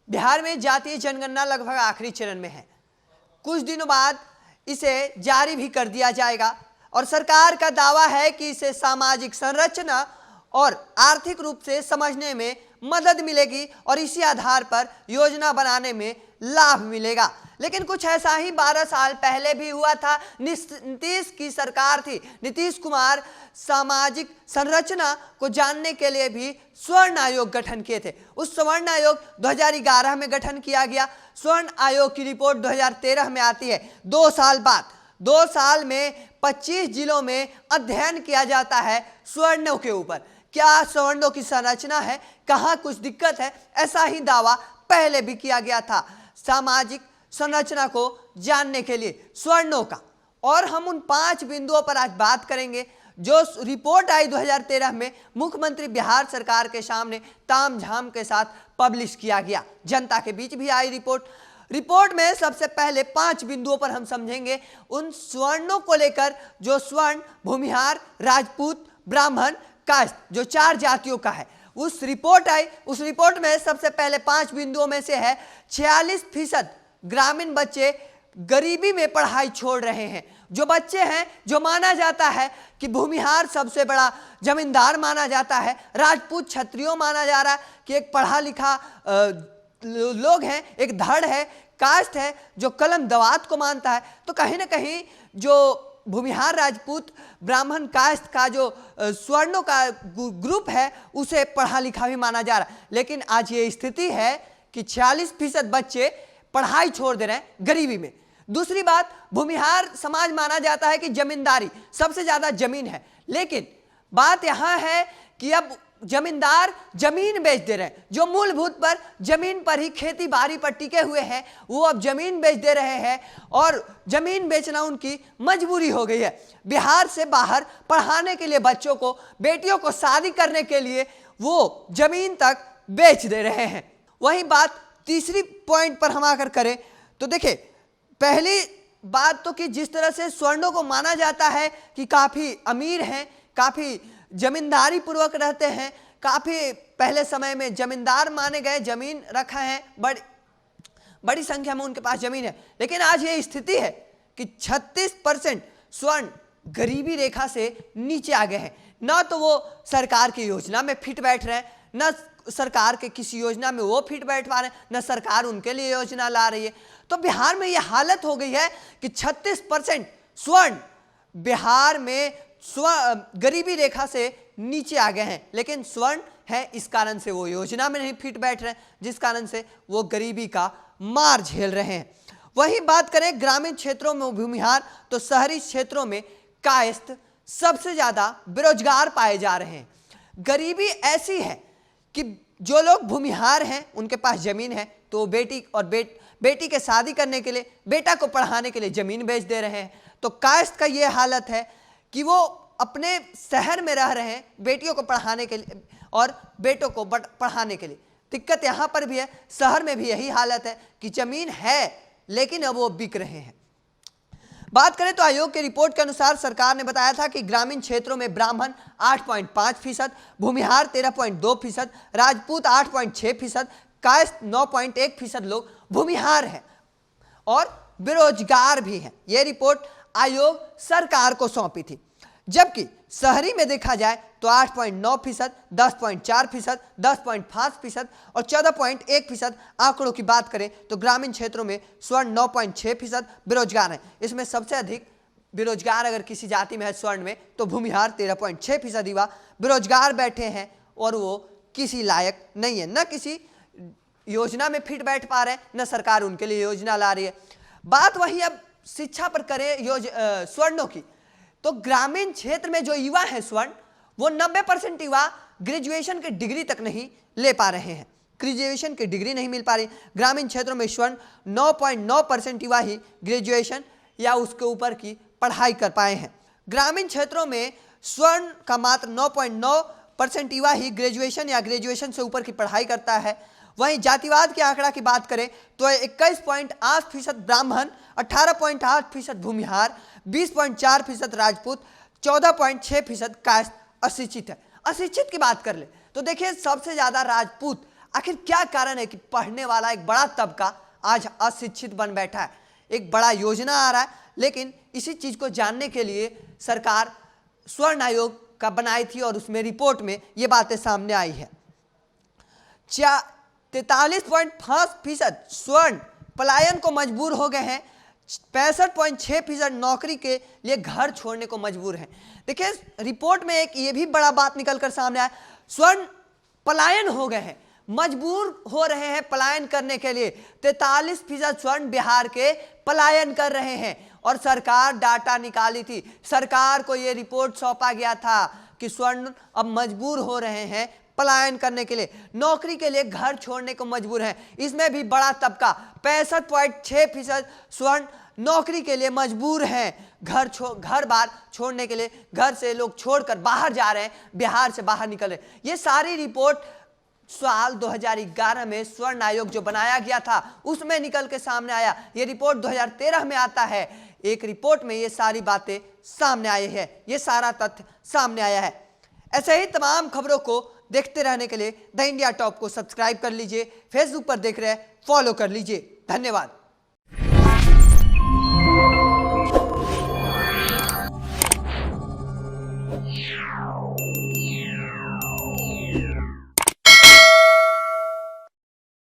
बिहार में जातीय जनगणना लगभग आखिरी चरण में है। कुछ दिनों बाद इसे जारी भी कर दिया जाएगा और सरकार का दावा है कि इससे सामाजिक संरचना और आर्थिक रूप से समझने में मदद मिलेगी और इसी आधार पर योजना बनाने में लाभ मिलेगा। लेकिन कुछ ऐसा ही 12 साल पहले भी हुआ था। नीतीश की सरकार थी। नीतीश कुमार सामाजिक संरचना को जानने के लिए भी स्वर्ण आयोग गठन किए थे। उस स्वर्ण आयोग 2011 में गठन किया गया। स्वर्ण आयोग की रिपोर्ट 2013 में आती है। 2 साल बाद 2 साल में 25 जिलों में अध्ययन किया जाता है स्वर्णों के ऊपर। क्या स्वर्णों की संरचना है, कहाँ कुछ दिक्कत है, ऐसा ही दावा पहले भी किया गया था सामाजिक संरचना को जानने के लिए स्वर्णों का। और हम उन 5 बिंदुओं पर आज बात करेंगे जो रिपोर्ट आई 2013 में मुख्यमंत्री बिहार सरकार के सामने तामझाम के साथ पब्लिश किया गया। जनता के बीच भी आई रिपोर्ट में सबसे पहले 5 बिंदुओं पर हम समझेंगे उन स्वर्णों को लेकर जो स्वर्ण, भूमिहार, राजपूत, ब्राह्मण, कास्ट जो 4 जातियों का है। उस रिपोर्ट आई, उस रिपोर्ट में सबसे पहले 5 बिंदुओं में से है 46% ग्रामीण बच्चे गरीबी में पढ़ाई छोड़ रहे हैं। जो बच्चे हैं, जो माना जाता है कि भूमिहार सबसे बड़ा जमींदार माना जाता है, राजपूत क्षत्रियो माना जा रहा है कि एक पढ़ा लिखा लोग हैं, एक धड़ है, कास्ट है जो कलम दवात को मानता है। तो कहीं ना कहीं जो भूमिहार, राजपूत, ब्राह्मण कास्ट का जो स्वर्णों का ग्रुप है उसे पढ़ा लिखा भी माना जा रहा है। लेकिन आज ये स्थिति है कि 46% बच्चे पढ़ाई छोड़ दे रहे हैं गरीबी में। दूसरी बात, भूमिहार समाज माना जाता है कि जमींदारी, सबसे ज्यादा जमीन है। लेकिन बात यहां है कि अब जमींदार जमीन बेच दे रहे हैं। जो मूलभूत पर जमीन पर ही, खेती बाड़ी पर टिके हुए हैं, वो अब जमीन बेच दे रहे हैं और जमीन बेचना उनकी मजबूरी हो गई है। बिहार से बाहर पढ़ाने के लिए बच्चों को, बेटियों को शादी करने के लिए वो जमीन तक बेच दे रहे हैं। वही बात तीसरी पॉइंट पर हम आकर करें तो देखिए, पहली बात तो कि जिस तरह से स्वर्णों को माना जाता है कि काफी अमीर हैं, काफी जमींदारी पूर्वक रहते हैं, काफी पहले समय में जमींदार माने गए, जमीन रखा है, बड़ी संख्या में उनके पास जमीन है। लेकिन आज ये स्थिति है कि 36% स्वर्ण गरीबी रेखा से नीचे आ गए हैं। न तो वो सरकार की योजना में फिट बैठ रहे हैं, न सरकार के किसी योजना में वो फिट बैठ पा रहे हैं, न सरकार उनके लिए योजना ला रही है। तो बिहार में ये हालत हो गई है कि 36% स्वर्ण बिहार में गरीबी रेखा से नीचे आ गए हैं। लेकिन स्वर्ण है, इस कारण से वो योजना में नहीं फिट बैठ रहे हैं, जिस कारण से वो गरीबी का मार झेल रहे हैं। वही बात करें ग्रामीण क्षेत्रों में भूमिहार, तो शहरी क्षेत्रों में कायस्थ सबसे ज्यादा बेरोजगार पाए जा रहे हैं। गरीबी ऐसी है कि जो लोग भूमिहार हैं उनके पास जमीन है तो बेटी और बेटी के शादी करने के लिए, बेटा को पढ़ाने के लिए जमीन बेच दे रहे हैं। तो कायस्थ का ये हालत है कि वो अपने शहर में रह रहे हैं बेटियों को पढ़ाने के लिए और बेटों को पढ़ाने के लिए। दिक्कत यहाँ पर भी है, शहर में भी यही हालत है कि जमीन है लेकिन अब वो बिक रहे हैं। बात करें तो आयोग की रिपोर्ट के अनुसार सरकार ने बताया था कि ग्रामीण क्षेत्रों में ब्राह्मण 8.5%, भूमिहार 13.2%, राजपूत 8.6%, कायस्थ 9.1% लोग भूमिहार हैं और बेरोजगार भी हैं। यह रिपोर्ट आयोग सरकार को सौंपी थी। जबकि शहरी में देखा जाए तो 8.9%, 10.4%, 10.5% और 14.1% आंकड़ों की बात करें तो ग्रामीण क्षेत्रों में स्वर्ण 9.6% बेरोजगार हैं। इसमें सबसे अधिक बेरोजगार अगर किसी जाति में है स्वर्ण में तो भूमिहार 13.6% युवा बेरोजगार बैठे हैं और वो किसी लायक नहीं है, न किसी योजना में फिट बैठ पा रहे हैं, न सरकार उनके लिए योजना ला रही है। बात वही अब शिक्षा पर करें स्वर्णों की, तो ग्रामीण क्षेत्र में जो युवा है स्वर्ण, वो 90% युवा ग्रेजुएशन की डिग्री तक नहीं ले पा रहे हैं, ग्रेजुएशन की डिग्री नहीं मिल पा रही। ग्रामीण क्षेत्रों में स्वर्ण 9.9% युवा ही ग्रेजुएशन या उसके ऊपर की पढ़ाई कर पाए हैं। ग्रामीण क्षेत्रों में स्वर्ण का मात्र 9.9% युवा ही ग्रेजुएशन या ग्रेजुएशन से ऊपर की पढ़ाई करता है। वहीं जातिवाद के आंकड़ा की बात करें तो 21.8% ब्राह्मण, 18.8% भूमिहार, 20.4% राजपूत, 14.6% कायस्थ अशिक्षित है। अशिक्षित की बात कर ले तो देखिए सबसे ज्यादा राजपूत आखिर क्या कारण है कि पढ़ने वाला एक बड़ा तबका आज अशिक्षित बन बैठा है? एक बड़ा योजना आ रहा है, लेकिन इसी चीज को जानने के लिए सरकार स्वर्ण आयोग का बनाई थी और उसमें रिपोर्ट में ये बातें सामने आई है। 43.5% स्वर्ण पलायन को मजबूर हो गए हैं। 65.6% नौकरी के लिए घर छोड़ने को मजबूर हैं। देखिए रिपोर्ट में एक ये भी बड़ा बात निकलकर सामने आया, स्वर्ण पलायन हो गए हैं, मजबूर हो रहे हैं पलायन करने के लिए। 43% स्वर्ण बिहार के पलायन कर रहे हैं और सरकार डाटा निकाली थी, सरकार को यह रिपोर्ट सौंपा गया था कि स्वर्ण अब मजबूर हो रहे हैं पलायन करने के लिए, नौकरी के लिए घर छोड़ने को मजबूर हैं। इसमें भी बड़ा तबका 65.6% स्वर्ण नौकरी के लिए मजबूर हैं, घर बार छोड़ने के लिए, घर से लोग छोड़कर बाहर जा रहे हैं, बिहार से बाहर निकल रहे हैं। ये सारी रिपोर्ट साल 2011 में स्वर्ण आयोग जो बनाया गया था उसमें निकल के सामने आया। ये रिपोर्ट 2013 में आता है, एक रिपोर्ट में ये सारी बातें सामने आई है, ये सारा तथ्य सामने आया है। ऐसे ही तमाम खबरों को देखते रहने के लिए द इंडिया टॉप को सब्सक्राइब कर लीजिए, फेसबुक पर देख रहे हैं फॉलो कर लीजिए। धन्यवाद।